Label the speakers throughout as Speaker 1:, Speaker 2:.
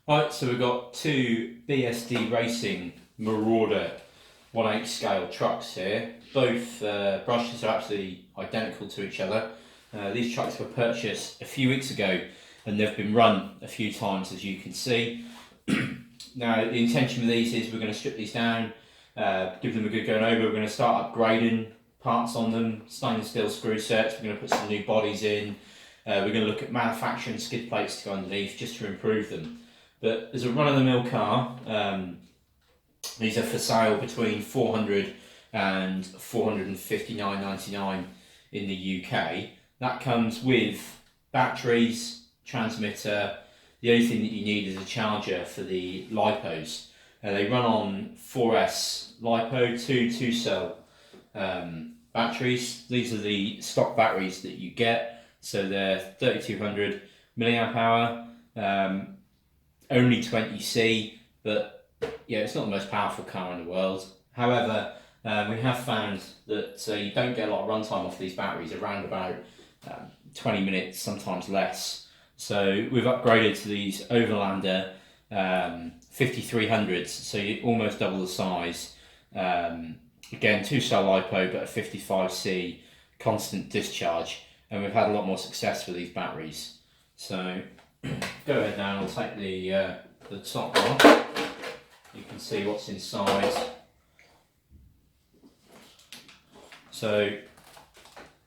Speaker 1: Right, so we've got two BSD Racing Marauder 1/8 scale trucks here. Both brushes are absolutely identical to each other. These trucks were purchased a few weeks ago and they've been run a few times, as you can see. Now the intention with these is we're going to strip these down, give them a good going over. We're going to start upgrading parts on them, stainless steel screw sets. We're going to put some new bodies in. We're going to look at manufacturing skid plates to go underneath just to improve them. But as a run-of-the-mill car, these are for sale between £400 and £459.99 in the UK. That comes with batteries, transmitter. The only thing that you need is a charger for the lipos. They run on 4S lipo, two cell batteries. These are the stock batteries that you get. So they're 3200 milliamp hour. Only 20C, but yeah, it's not the most powerful car in the world. However, we have found that you don't get a lot of runtime off these batteries, around about 20 minutes, sometimes less. So we've upgraded to these Overlander 5300s, so you almost double the size. Again, two cell lipo, but a 55C constant discharge, and we've had a lot more success with these batteries. So go ahead now, I'll take the top off. You can see what's inside. So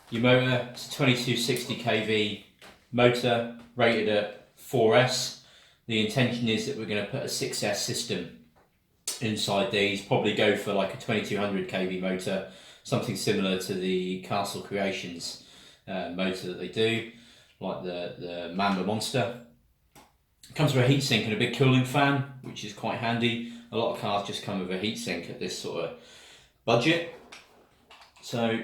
Speaker 1: your motor, it's a 2260 kV motor rated at 4S. The intention is that we're going to put a 6S system inside these, probably go for like a 2200 kV motor, something similar to the Castle Creations motor that they do, like the Mamba Monster. It comes with a heatsink and a big cooling fan, which is quite handy. A lot of cars just come with a heatsink at this sort of budget. So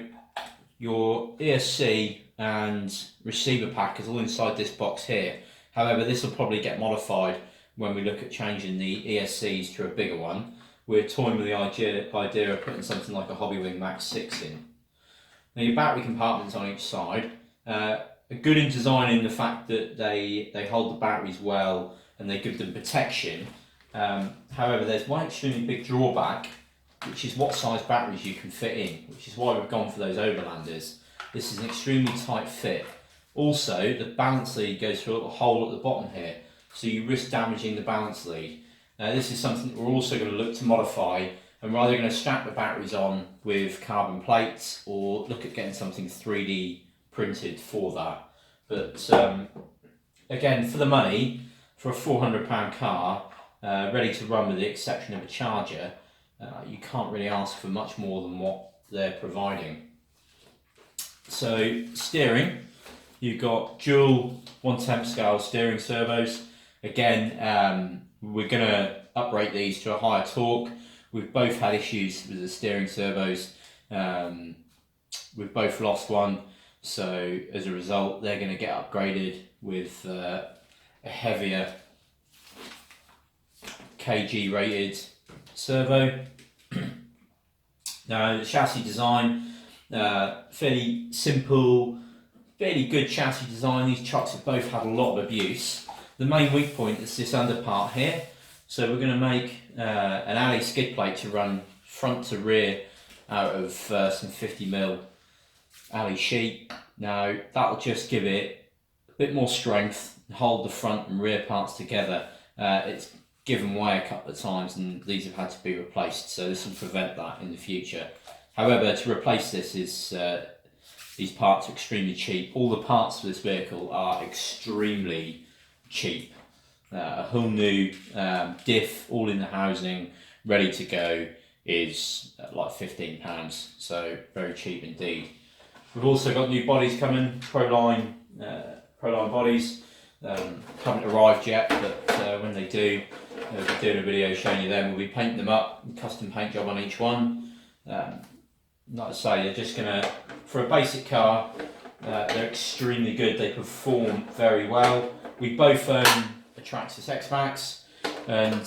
Speaker 1: your ESC and receiver pack is all inside this box here. However, this will probably get modified when we look at changing the ESCs to a bigger one. We're toying with the idea of putting something like a Hobbywing Max 6 in. Now your battery compartments on each side are good in design in the fact that they hold the batteries well and they give them protection. However, there's one extremely big drawback, which is what size batteries you can fit in, which is why we've gone for those Overlanders. This is an extremely tight fit. Also, the balance lead goes through a little hole at the bottom here, so you risk damaging the balance lead. This is something that we're also going to look to modify, and we're either going to strap the batteries on with carbon plates or look at getting something 3D printed for that. But again, for the money, for a £400 car, ready to run with the exception of a charger, you can't really ask for much more than what they're providing. So steering, you've got dual 1/10 scale steering servos. Again, we're going to uprate these to a higher torque. We've both had issues with the steering servos. We've both lost one, so as a result they're going to get upgraded with a heavier kg rated servo. Now the chassis design, fairly simple, fairly good chassis design. These trucks have both had a lot of abuse. The main weak point is this under part here. So we're going to make an alley skid plate to run front to rear out of some 50mm alley sheet. Now that'll just give it a bit more strength, hold the front and rear parts together. It's given way a couple of times and these have had to be replaced, so this will prevent that in the future. However, to replace this is these parts are extremely cheap. All the parts for this vehicle are extremely cheap. A whole new diff, all in the housing, ready to go, is like £15, so very cheap indeed. We've also got new bodies coming, Proline bodies. Haven't arrived yet, but when they do, we'll be doing a video showing you them. We'll be painting them up, custom paint job on each one. Like I say, they're just gonna, for a basic car, they're extremely good. They perform very well. We both own a Traxxas X-Max, and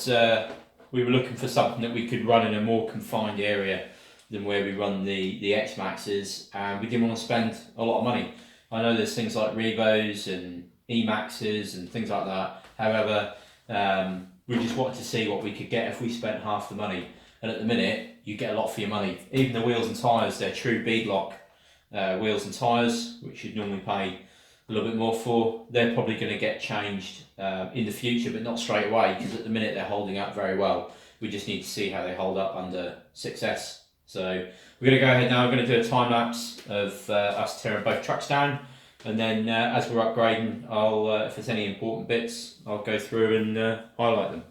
Speaker 1: we were looking for something that we could run in a more confined area than where we run the X-Maxes, and we didn't want to spend a lot of money. I know there's things like Revos and E-Maxes and things like that. However, We just wanted to see what we could get if we spent half the money. And at the minute, you get a lot for your money. Even the wheels and tyres, they're true beadlock wheels and tyres, which you'd normally pay a little bit more for. They're probably going to get changed in the future, but not straight away, because at the minute they're holding up very well. We just need to see how they hold up under 6S. So we're going to go ahead now. We're going to do a time lapse of us tearing both trucks down, and then as we're upgrading, I'll if there's any important bits, I'll go through and highlight them.